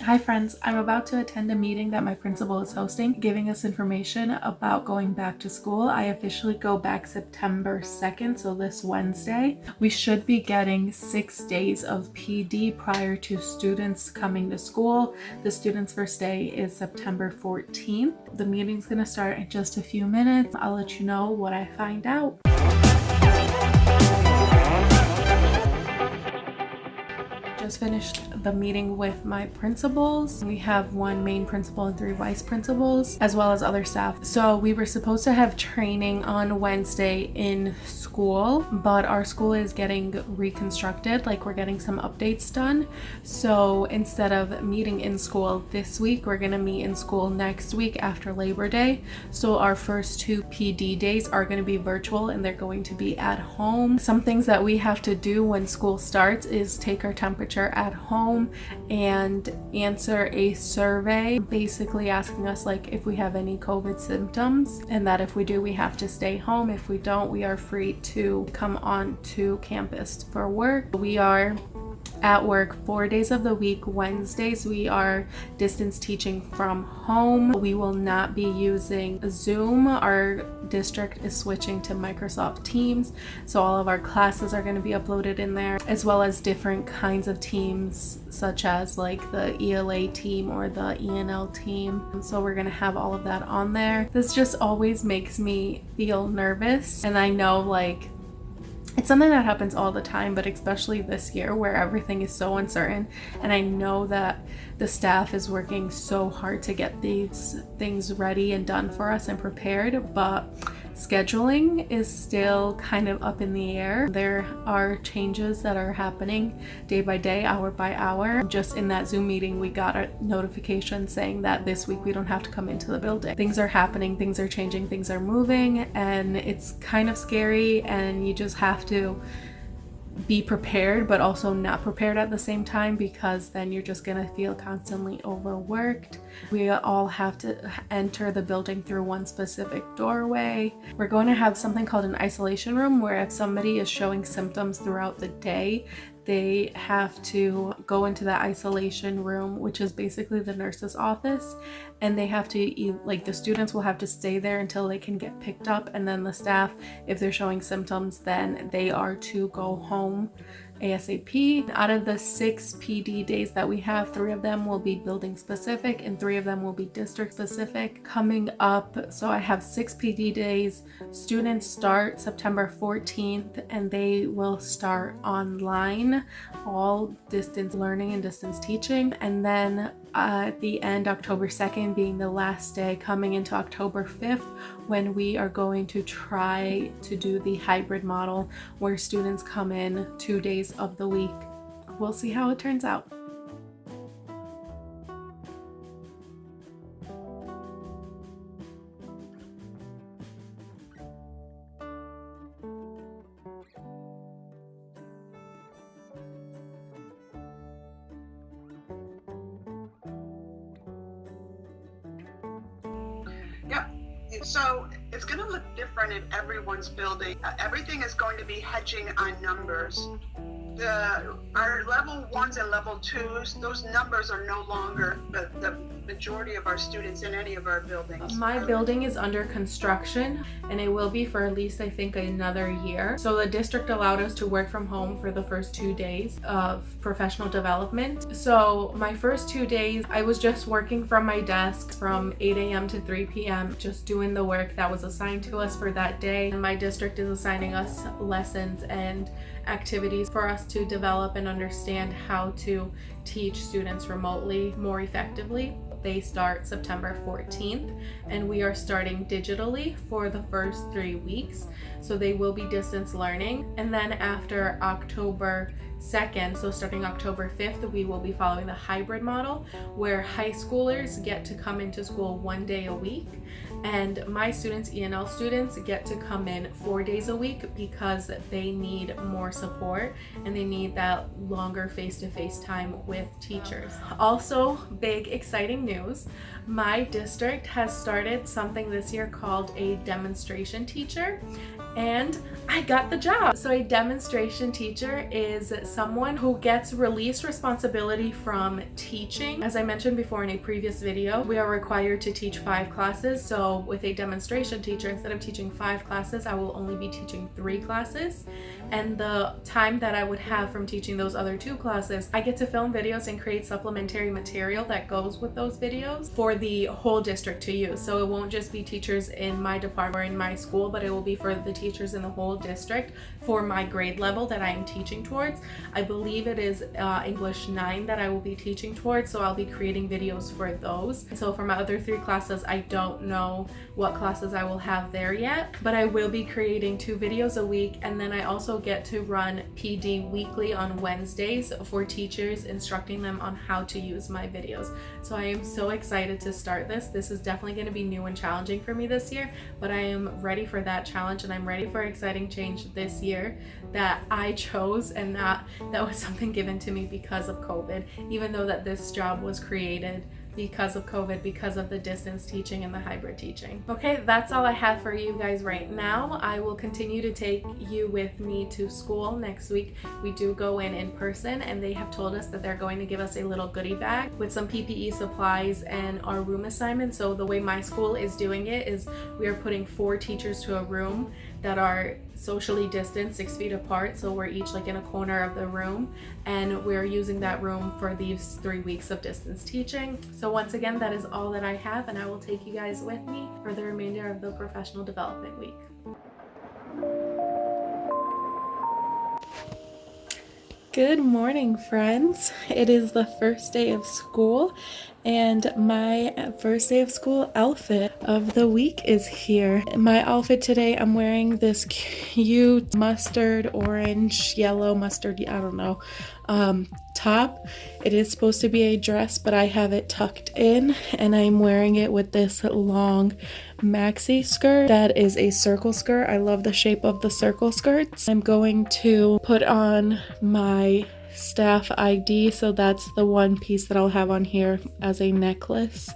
Hi friends, I'm about to attend a meeting that my principal is hosting, giving us information about going back to school. I officially go back September 2nd, so this Wednesday. We should be getting 6 days of PD prior to students coming to school. The students' first day is September 14th. The meeting's gonna start in just a few minutes. I'll let you know what I find out. Just finished the meeting with my principals. We have one main principal and 3 vice principals, as well as other staff. So we were supposed to have training on Wednesday in school, but our school is getting reconstructed, like we're getting some updates done. So instead of meeting in school this week, we're gonna meet in school next week after Labor Day. So our first 2 PD days are gonna be virtual and they're going to be at home. Some things that we have to do when school starts is take our temperature at home and answer a survey basically asking us like if we have any COVID symptoms, and that if we do we have to stay home. If we don't, we are free to come on to campus for work. We are at work 4 days of the week. Wednesdays we are distance teaching from home. We will not be using Zoom. Our district is switching to Microsoft Teams, so all of our classes are going to be uploaded in there, as well as different kinds of teams such as like the ELA team or the ENL team. So we're going to have all of that on there. This just always makes me feel nervous, and I know like it's something that happens all the time, but especially this year where everything is so uncertain. And I know that the staff is working so hard to get these things ready and done for us and prepared, but scheduling is still kind of up in the air. There are changes that are happening day by day, hour by hour. Just in that Zoom meeting, we got a notification saying that this week we don't have to come into the building. Things are happening, things are changing, things are moving, and it's kind of scary, and you just have to be prepared but also not prepared at the same time, because then you're just gonna feel constantly overworked. We all have to enter the building through one specific doorway. We're going to have something called an isolation room, where if somebody is showing symptoms throughout the day, they have to go into the isolation room, which is basically the nurse's office, and they have to like the students will have to stay there until they can get picked up, and then the staff, if they're showing symptoms, then they are to go home ASAP. Out of the 6 PD days that we have, 3 of them will be building specific and 3 of them will be district specific coming up. So I have 6 PD days. Students start September 14th and they will start online, all distance learning and distance teaching. And then at the end, October 2nd being the last day, coming into October 5th, when we are going to try to do the hybrid model where students come in 2 days of the week. We'll see how it turns out. Yep. So it's going to look different in everyone's building. Everything is going to be hedging on numbers. Our level 1s and level 2s, those numbers are no longer the majority of our students in any of our buildings. My building is under construction and it will be for at least I think another year. So the district allowed us to work from home for the first 2 days of professional development. So my first 2 days I was just working from my desk from 8 a.m. to 3 p.m. just doing the work that was assigned to us for that day. And my district is assigning us lessons and activities for us to develop and understand how to teach students remotely more effectively. They start September 14th and we are starting digitally for the first 3 weeks. So they will be distance learning. And then after October 2nd, so starting October 5th, we will be following the hybrid model where high schoolers get to come into school 1 day a week and my students, E&L students, get to come in 4 days a week because they need more support and they need that longer face-to-face time with teachers. Also, big exciting news, my district has started something this year called a demonstration teacher, and I got the job. So a demonstration teacher is someone who gets released responsibility from teaching. As I mentioned before in a previous video, we are required to teach 5 classes. So with a demonstration teacher, instead of teaching 5 classes, I will only be teaching 3 classes. And the time that I would have from teaching those other 2 classes, I get to film videos and create supplementary material that goes with those videos for the whole district to use. So it won't just be teachers in my department or in my school, but it will be for the teachers in the whole district for my grade level that I am teaching towards. I believe it is English 9 that I will be teaching towards, so I'll be creating videos for those. So for my other 3 classes, I don't know what classes I will have there yet, but I will be creating 2 videos a week, and then I also get to run PD weekly on Wednesdays for teachers, instructing them on how to use my videos. So I am so excited to start this. This is definitely going to be new and challenging for me this year, but I am ready for that challenge, and I'm ready for exciting change this year that I chose, and that was something given to me because of COVID, even though that this job was created because of COVID, because of the distance teaching and the hybrid teaching. Okay, that's all I have for you guys right now. I will continue to take you with me to school next week. We do go in person, and they have told us that they're going to give us a little goodie bag with some PPE supplies and our room assignment. So the way my school is doing it is we are putting 4 teachers to a room that are socially distanced 6 feet apart, so we're each like in a corner of the room, and we're using that room for these 3 weeks of distance teaching. So once again, that is all that I have, and I will take you guys with me for the remainder of the professional development week. Good morning, friends. It is the first day of school, and my first day of school outfit of the week is here. My outfit today, I'm wearing this cute mustard, orange, yellow, mustard, I don't know, top. It is supposed to be a dress, but I have it tucked in, and I'm wearing it with this long maxi skirt that is a circle skirt. I love the shape of the circle skirts. I'm going to put on my staff ID, so that's the one piece that I'll have on here as a necklace.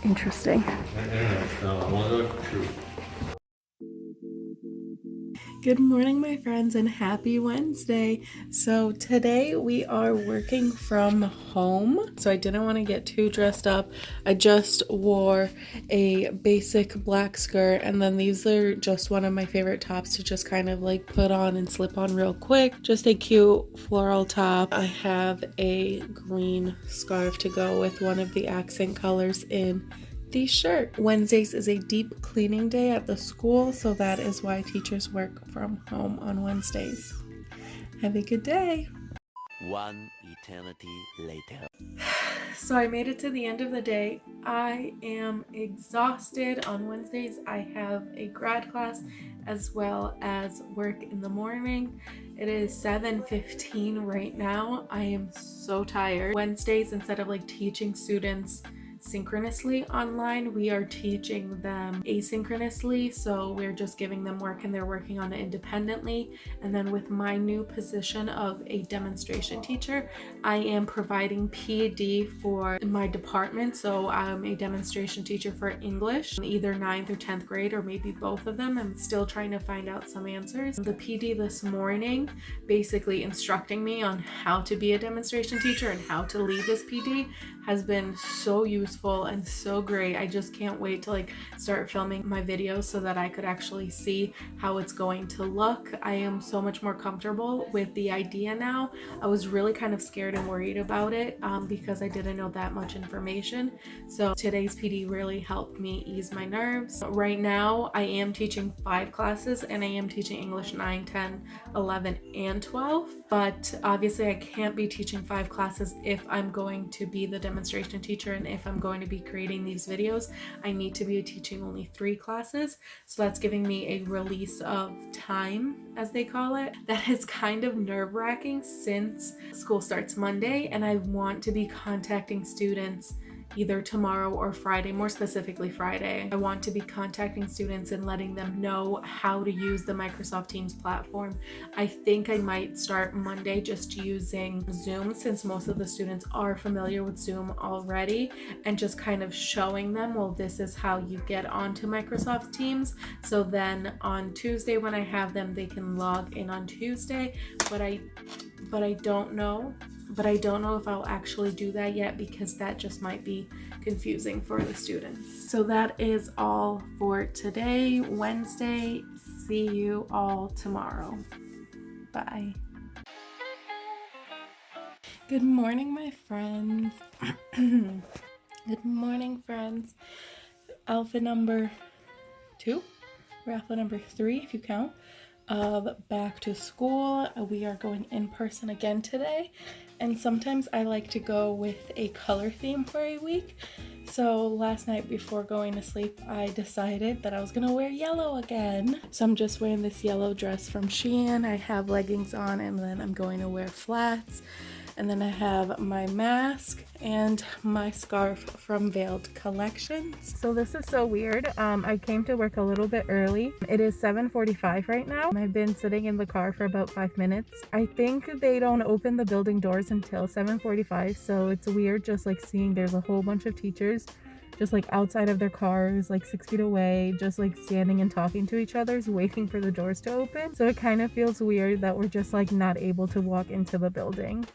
Interesting. Good morning, my friends, and happy Wednesday. So today we are working from home, so I didn't want to get too dressed up. I just wore a basic black skirt, and then these are just one of my favorite tops to just kind of like put on and slip on real quick. Just a cute floral top. I have a green scarf to go with one of the accent colors in the shirt. Wednesdays is a deep cleaning day at the school, so that is why teachers work from home on Wednesdays. Have a good day. One eternity later. So I made it to the end of the day. I am exhausted. On Wednesdays, I have a grad class as well as work in the morning. It is 7:15 right now. I am so tired. Wednesdays, instead of like teaching students synchronously online, we are teaching them asynchronously, so we're just giving them work and they're working on it independently. And then with my new position of a demonstration teacher, I am providing PD for my department. So I'm a demonstration teacher for English, either 9th or 10th grade, or maybe both of them. I'm still trying to find out some answers. The PD this morning basically instructing me on how to be a demonstration teacher and how to lead this PD has been so useful and so great. I just can't wait to like start filming my videos so that I could actually see how it's going to look. I am so much more comfortable with the idea now. I was really kind of scared and worried about it because I didn't know that much information. So today's PD really helped me ease my nerves. Right now I am teaching 5 classes and I am teaching English 9, 10, 11, and 12. But obviously I can't be teaching 5 classes if I'm going to be the demonstration teacher, and if I'm going to be creating these videos, I need to be teaching only 3 classes. So that's giving me a release of time, as they call it. That is kind of nerve-wracking since school starts Monday and I want to be contacting students either tomorrow or Friday, more specifically Friday. I want to be contacting students and letting them know how to use the Microsoft Teams platform. I think I might start Monday just using Zoom, since most of the students are familiar with Zoom already, and just kind of showing them, well, this is how you get onto Microsoft Teams. So then on Tuesday when I have them, they can log in on Tuesday, but I don't know if I'll actually do that yet, because that just might be confusing for the students. So that is all for today, Wednesday. See you all tomorrow. Bye. Good morning, my friends. Good morning, friends. Alpha number 2, or alpha number 3 if you count, of back to school. We are going in person again today, and sometimes I like to go with a color theme for a week. So last night before going to sleep, I decided that I was gonna wear yellow again. So I'm just wearing this yellow dress from Shein. I have leggings on, and then I'm going to wear flats. And then I have my mask and my scarf from Veiled Collections. So this is so weird. I came to work a little bit early. It is 7:45 right now. I've been sitting in the car for about 5 minutes. I think they don't open the building doors until 7:45. So it's weird just like seeing there's a whole bunch of teachers just like outside of their cars, like 6 feet away, just like standing and talking to each other, waiting for the doors to open. So it kind of feels weird that we're just like not able to walk into the building.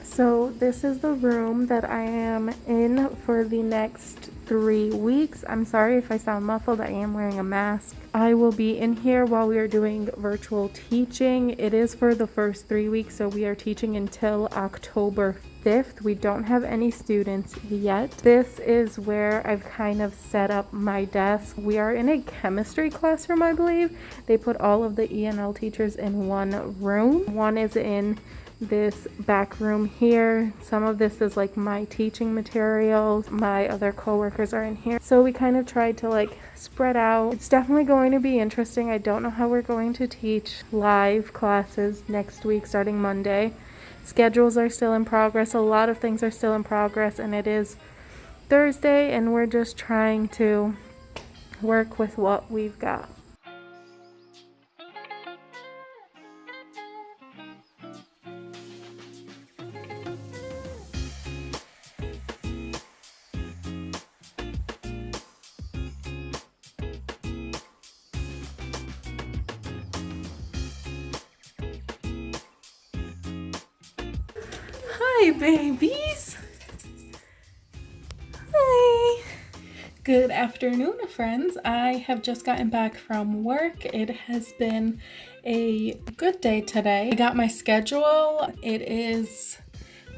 So this is the room that I am in for the next 3 weeks. I'm sorry if I sound muffled. I am wearing a mask. I will be in here while we are doing virtual teaching. It is for the first 3 weeks, so we are teaching until October 5th. We don't have any students yet. This is where I've kind of set up my desk. We are in a chemistry classroom, I believe. They put all of the ENL teachers in one room. One is in this back room here. Some of this is like my teaching materials. My other coworkers are in here. So we kind of tried to like spread out. It's definitely going to be interesting. I don't know how we're going to teach live classes next week starting Monday. Schedules are still in progress. A lot of things are still in progress, and it is Thursday and we're just trying to work with what we've got. Hi, babies. Hi. Good afternoon, friends. I have just gotten back from work. It has been a good day today. I got my schedule. It is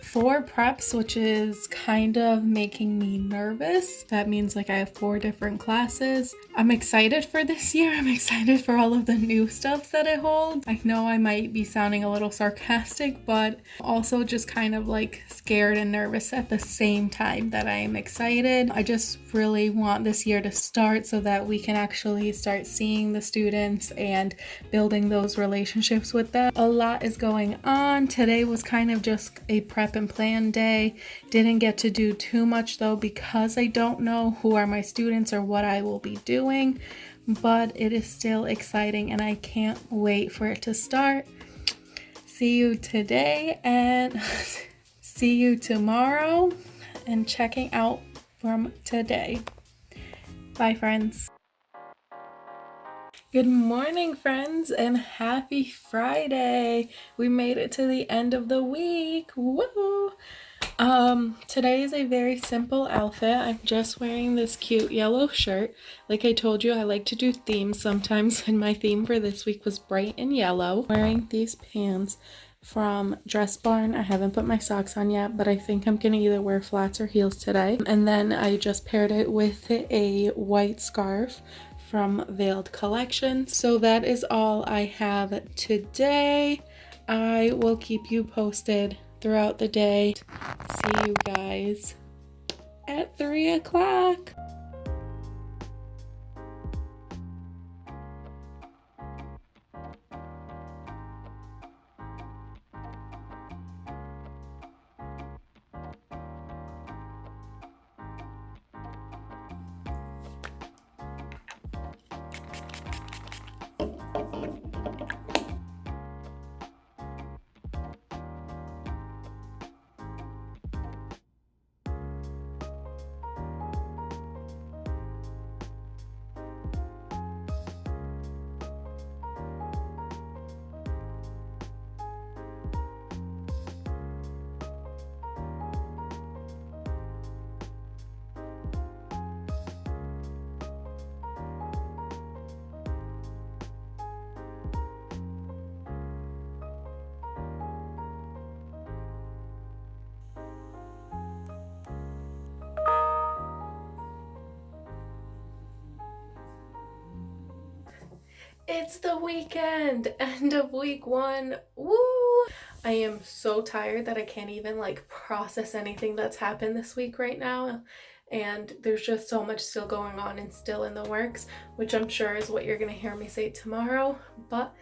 4 preps, which is kind of making me nervous. That means like I have 4 different classes. I'm excited for this year. I'm excited for all of the new stuff that I hold. I know I might be sounding a little sarcastic, but also just kind of like scared and nervous at the same time that I am excited. I just really want this year to start so that we can actually start seeing the students and building those relationships with them. A lot is going on. Today was kind of just a prep and plan day. Didn't get to do too much though because I don't know who are my students or what I will be doing, but it is still exciting and I can't wait for it to start. See you today and see you tomorrow and checking out from today. Bye, friends. Good morning, friends, and happy Friday. We made it to the end of the week. Woo! Today is a very simple outfit. I'm just wearing this cute yellow shirt. Like I told you, I like to do themes sometimes, and my theme for this week was bright and yellow. Wearing these pants from Dress Barn. I haven't put my socks on yet, but I think I'm gonna either wear flats or heels today. And then I just paired it with a white scarf from Veiled Collection. So that is all I have today. I will keep you posted throughout the day. See you guys at 3 o'clock. It's the weekend, end of week 1. Woo! I am so tired that I can't even like process anything that's happened this week right now. And there's just so much still going on and still in the works, which I'm sure is what you're gonna hear me say tomorrow. But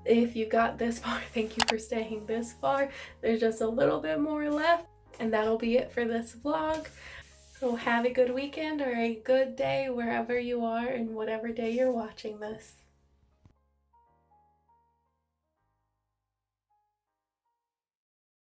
if you got this far, thank you for staying this far. There's just a little bit more left, and that'll be it for this vlog. So have a good weekend or a good day wherever you are and whatever day you're watching this.